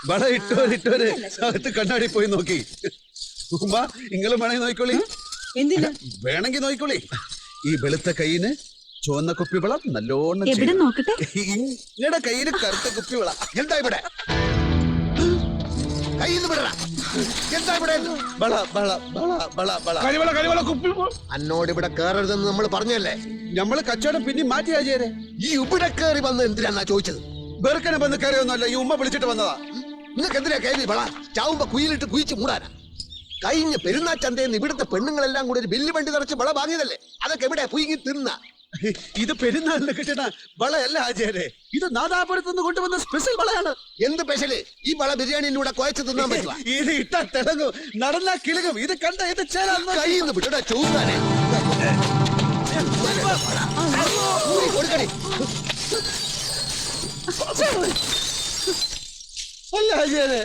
വള ഇട്ടോര് അകത്ത് കണ്ണാടി പോയി നോക്കി. ഉമ്മ നിങ്ങളും വേണമെങ്കിൽ നോക്കിക്കോളി. എന്തിനാ? വേണമെങ്കിൽ നോക്കിക്കോളി. ഈ വെളുത്ത കൈയിന് ചുവന്ന കുപ്പിവളം നല്ലോണം നോക്കട്ടെ. നിങ്ങളുടെ കയ്യില് കറുത്ത കുപ്പിവള. എന്താ ഇവിടെ? എന്താ ഇവിടെ? അന്നോട് ഇവിടെ കേറരുതെന്ന് നമ്മൾ പറഞ്ഞല്ലേ? നമ്മള് കച്ചവടം പിന്നെ മാറ്റി ആചാരെ. ഈ ഇവിടെ കേറി വന്ന് എന്തിനാ ചോദിച്ചത്? വെറുക്കനെ വന്ന് കയറിയൊന്നുമല്ല, ഈ ഉമ്മ വിളിച്ചിട്ട് വന്നതാ. നിങ്ങൾക്ക് എന്തിനാ കയറി വള? ചാവുമ്പോ കുയിലിട്ട് കുയിച്ച് മൂടാനാ. കഴിഞ്ഞ പെരുന്നാൾ ചന്തയെന്ന് ഇവിടുത്തെ പെണ്ണുങ്ങളെല്ലാം കൂടി ഒരു ബില്ല് വണ്ടി നിറച്ച് വള വാങ്ങിയതല്ലേ? അതൊക്കെ എവിടെ പുയിങ്ങി തിന്ന? ഇത് പെരുന്നാളിന് കിട്ടണ വളയല്ല ആചാരെ, ഇത് നാദാപുരത്തുനിന്ന് കൊണ്ടുവന്ന സ്പെഷ്യൽ വളയാണ്. എന്ത് സ്പെഷ്യല്? ഈ വള ബിരിയാണിയിലൂടെ കുഴച്ച് തിന്നാൻ പറ്റുക? ഇത് ഇട്ട തിളങ്ങും, നടന്നാ കിളുകും. ഇത് കണ്ട ഇത് കയ്യിൽ വിട്ടൂടെ ചൂടാനെ. കൊടുക്കണേ. അല്ല ആചാരെ,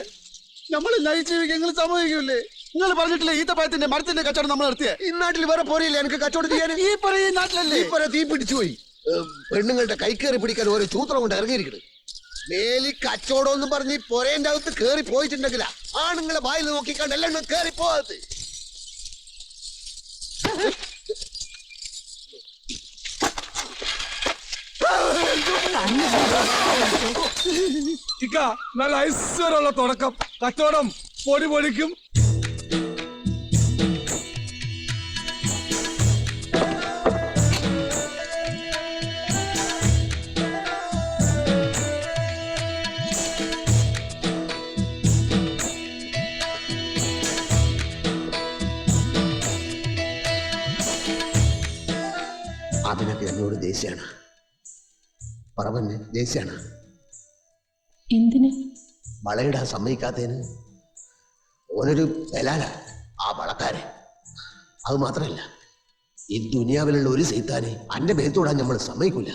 നമ്മള് നയിച്ചിരിക്കും സമ്മതിക്കൂലേ? നിങ്ങൾ പറഞ്ഞിട്ടില്ലേ ഈത്തപ്പഴത്തിന്റെ മരത്തിന്റെ കച്ചവടം നമ്മൾ നടത്തിയ? ഈ നാട്ടിൽ വേറെ പോരില്ല എനിക്ക് കച്ചവടം ചെയ്യാൻ. ഈ പറയ നാട്ടിലല്ലേ? ഈ പറ തീ പിടിച്ചു പോയി. പെണ്ണുങ്ങളുടെ കൈ കയറി പിടിക്കാൻ ഓരോ സൂത്രം കൊണ്ട് ഇറങ്ങിയിരിക്കണ്. മേലി കച്ചവടം എന്ന് പറഞ്ഞ് പൊരേന്റെ അകത്ത് കേറി പോയിട്ടുണ്ടെങ്കിലാ ആണുങ്ങളെ വായിൽ നോക്കിക്കാണ്ട് എല്ലാം കേറി പോകത്ത്. നല്ല ഐശ്വര്യമുള്ള തുടക്കം. കച്ചവടം പൊടി പൊടിക്കും. അതിനൊക്കെ എന്നോട് ദേഷ്യാണ്. പറവന് ദേഷ്യാണ്. എന്തിന്? വളയിടാൻ സമ്മതിക്കാത്തതിന്. ഓനൊരു ബലാല ആ വളക്കാരൻ. അത് മാത്രമല്ല, ഈ ദുനിയാവിലുള്ള ഒരു സൈത്താനെ അന്റെ മേത്തോടാൻ നമ്മൾ സമ്മതിക്കൂല.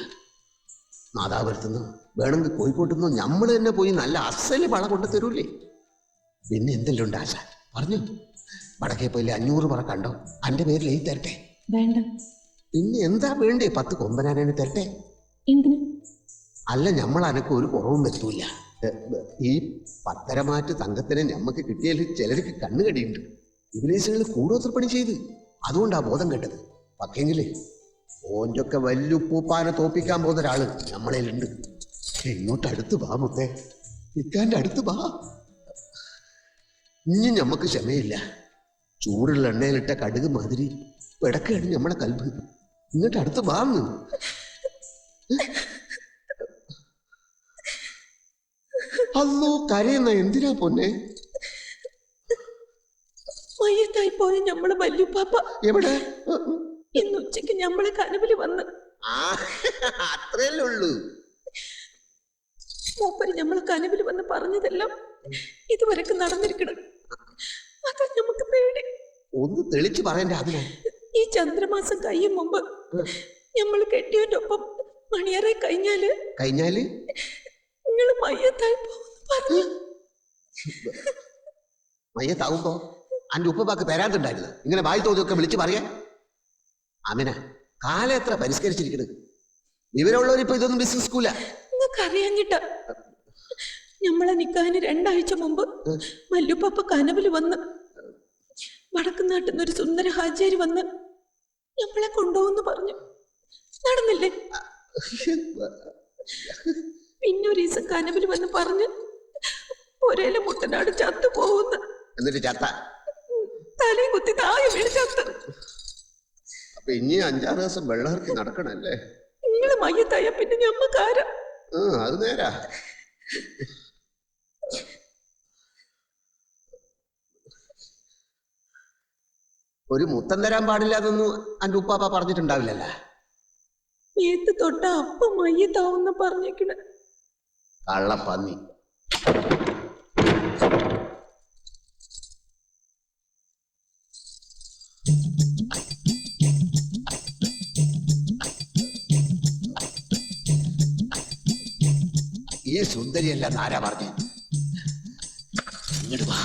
നാദാപുരത്തുനിന്ന് വേണമെങ്കിൽ കോഴിക്കോട്ടുനിന്ന് നമ്മൾ തന്നെ പോയി നല്ല അസല് വള കൊണ്ടു തരൂലേ? പിന്നെ എന്തെല്ലാം ഉണ്ട് ആശ? പറഞ്ഞു വടക്കേ പോയില്ലേ 500 പറ കണ്ടോ? അന്റെ പേരിൽ എഴുതി തരട്ടെ? വേണ്ട. പിന്നെ എന്താ വേണ്ടേ? 10 കൊമ്പനാനെ തരട്ടെ? എന്തിന്? അല്ല, നമ്മൾ അനക്ക് ഒരു കുറവും പറ്റൂല. ഈ പത്തരമാറ്റ് തങ്കത്തിനെ ഞമ്മക്ക് കിട്ടിയാൽ ചിലർക്ക് കണ്ണുകടിയുണ്ട്. ഇവനേശങ്ങൾ കൂടുതൽ പണി ചെയ്ത് അതുകൊണ്ടാ ബോധം കെട്ടത്. പക്ഷെങ്കില് ഓൻ്റൊക്കെ വല്യുപ്പൂപ്പാനെ തോപ്പിക്കാൻ പോകുന്ന ഒരാള് നമ്മളേലുണ്ട്. ഇങ്ങോട്ട് അടുത്ത് വാ മുത്തേ, ഇക്കാൻ്റെ അടുത്ത് വാ. ഇനി ഞമ്മക്ക് ക്ഷമയില്ല. ചൂടുള്ള എണ്ണയിലിട്ട കടുക് മാതിരി പിടക്കാണ് നമ്മളെ കൽബ്. ഇങ്ങോട്ട് അടുത്ത് വാന്ന്. അല്ലോ കരയുന്ന എന്തിനാ പൊന്നെ? മയ്യത്തായി പോയ ഞമ്മളെ വല്യുപ്പാപ്പ എവിടെ? ഇന്ന് ഉച്ചക്ക് ഞമ്മളെ കനവില് വന്ന്. അത്രയല്ലേ ഉള്ളൂ. മൂപ്പര് ഞമ്മളെ കനവില് വന്ന് പറഞ്ഞതെല്ലാം ഇതുവരെക്ക് നടന്നിരിക്കണം. അതാ നമുക്ക് പേടി. ഒന്ന് തെളിച്ച് പറയണ്ടേ അതിനെ? ഈ ചന്ദ്രമാസം കഴിയും മുമ്പ് ഞമ്മള് കെട്ടിയവന്റെ ഒപ്പം മണിയറെ കഴിഞ്ഞാല് നിങ്ങള് മയ്യത്തായി പോകുന്നു പറഞ്ഞു. മയ്യത്താവുമ്പോ അന്റെ ഉപ്പക്ക് തരാത്തുണ്ടായിരുന്നു. ഇങ്ങനെ വായി തോതിയൊക്കെ വിളിച്ച് പറയാ. അമിന, കാലം എത്ര പരിഷ്കരിച്ചിരിക്കുന്നത്. വിവരമുള്ളവരിപ്പോ ഇതൊന്നും വിശ്വസിക്കൂല. നിങ്ങൾക്ക് അറിയാഞ്ഞിട്ട ഞമ്മളെ നിക്കാഹിന് 2 ആഴ്ച മുമ്പ് മല്ലുപ്പാപ്പ കനവില് വന്ന് വടക്കുനാട്ടിൽ ഒരു സുന്ദര ഹാജിയാരി വന്ന് ഞമ്മളെ കൊണ്ടുപോകുന്നു പറഞ്ഞു. നടന്നില്ലേ? പിന്നെ ഒരു ദിവസം കനവില് വന്ന് പറഞ്ഞ് ഒരേലെ മുട്ടനാട് ചത്തു പോകുന്നു. എന്നിട്ട് ചത്ത? തലയും കുത്തി താഴെ വീണ് ചത്ത്. അപ്പൊ ഇനി 5-6 ദിവസം വെള്ളമിറക്കി നടക്കണല്ലേ? നിങ്ങള് മയ്യത്തായ പിന്നെ ഞമ്മക്കാരാ? അത് നേരാ. ഒരു മുത്തം തരാൻ പാടില്ല അതൊന്നും അന്റെ ഉപ്പാപ്പ പറഞ്ഞിട്ടുണ്ടാവില്ലല്ല. മേത്ത് തൊട്ട അപ്പം മയ്യത്താവുന്ന പറഞ്ഞേക്കണ കള്ളപ്പന്നി. ഈ സുന്ദരിയല്ല ആരാ പറഞ്ഞു? ഇങ്ങോട്ട് വാ.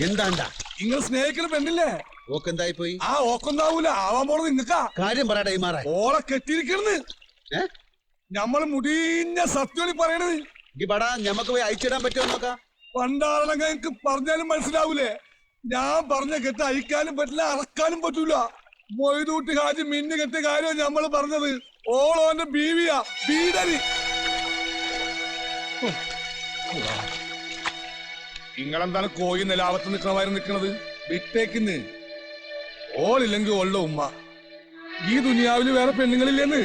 എന്താണ്ടാ നിങ്ങൾ സ്നേഹിക്കുന്ന പെണ്ണില്ലേ? ഓക്കെന്തായി പോയി? ആ ഓക്കൊന്നാവൂല, ആവാൻ പോണത് നിങ്ങക്കാ. കാര്യം പറയടേ മാറാ. ഓളെ കെട്ടിയിരിക്കണെന്ന് ഏ ഞമ്മള് മുടിഞ്ഞ സത്യോണി പറയണത്. ഈ പടാ ഞമ്മക്ക് പോയി അയച്ചിടാൻ പറ്റുമോ നോക്കാം. പണ്ടാറണങ്ങ എനിക്ക് പറഞ്ഞാലും മനസ്സിലാവൂലേ? ഞാൻ പറഞ്ഞ കെട്ട് അയക്കാനും പറ്റില്ല, അറക്കാനും പറ്റൂല. മൊയ്തൂട്ടി ഹാജി മിന്നു കെട്ടിയ കാര്യം ഞമ്മള് പറഞ്ഞത്. ഓളോന്റെ ബീവിയാ, ബീഡരി. നിങ്ങളെന്താണ് കോഴി നിലാവത്ത് നിൽക്കണമായിരുന്നു നിൽക്കണത്? വിട്ടേക്കിന്ന്. ഓളില്ലെങ്കിൽ ഓളുടെ ഉമ്മ. ഈ ദുനിയാവില് വേറെ പെണ്ണുങ്ങളില്ലെന്ന്.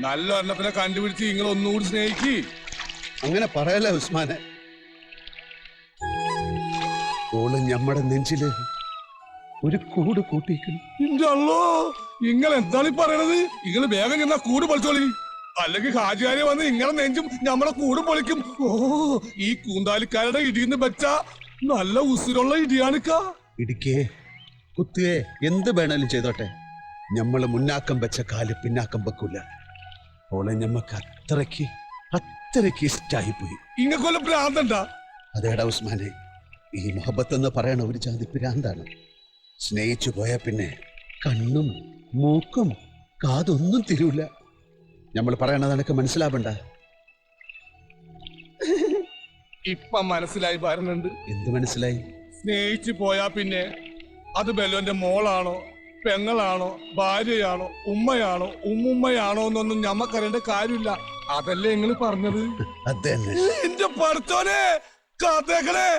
നല്ല ഒരെണ്ണത്തിനെ കണ്ടുപിടിച്ച് നിങ്ങൾ ഒന്നുകൂടി സ്നേഹിക്ക്. അങ്ങനെ പറയല്ലേ ഉസ്മാനെ. ഓള് ഞമ്മടെ നെഞ്ചില് ഒരു കൂട് കൂട്ടിയിരിക്കുന്നു. ഇല്ലല്ലോ, നിങ്ങൾ എന്താണ് ഈ പറയണത്? നിങ്ങൾ വേഗം ചെന്നാ കൂട് പൊളിച്ചോളി. അല്ലെങ്കിൽ ഹാജിയാരെ വന്ന് ഇങ്ങനെ നെഞ്ചും നമ്മളെ കൂട് പൊളിക്കും. ഓ, ഈ കൂന്താലിക്കാരുടെ ഇടിന്ന് വെച്ച നല്ല ഉസിരുള്ള ഇടിയാണിക്ക. ഇടിക്കേ കുത്തിയേ എന്ത് വേണേലും ചെയ്തോട്ടെ, ഞമ്മള് മുന്നാക്കം വെച്ച കാല് പിന്നാക്കം വെക്കൂല. ഓളെ ഞമ്മക്ക് അത്രയ്ക്ക് ഇഷ്ടായി പോയി. ഇങ്ങക്കൊല്ല ഭ്രാന്തണ്ട? അതേടാ ഉസ്മാനെ, ഈ മുഹബത്ത് എന്ന് പറയണ ഒരു ജാതി ഭ്രാന്താണ്. സ്നേഹിച്ചു പോയാ പിന്നെ കണ്ണും മൂക്കും കാതൊന്നും തിരൂല. നമ്മൾ പറയണത് എനക്ക് മനസ്സിലാവണ്ട. ഇപ്പൊ മനസ്സിലായി വരുന്നുണ്ട്. എന്ത് മനസ്സിലായി? സ്നേഹിച്ചു പോയാ പിന്നെ അത് ബെല്ലോന്റെ മോളാണോ, പെങ്ങളാണോ, ഭാര്യയാണോ, ഉമ്മയാണോ, ഉമ്മുമ്മയാണോ എന്നൊന്നും ഞമ്മക്കറിയേണ്ട കാര്യമില്ല. അതല്ലേ നിങ്ങൾ പറഞ്ഞത്? അതന്നെ എന്റെ പഠിച്ചോനെ കഥകളെ.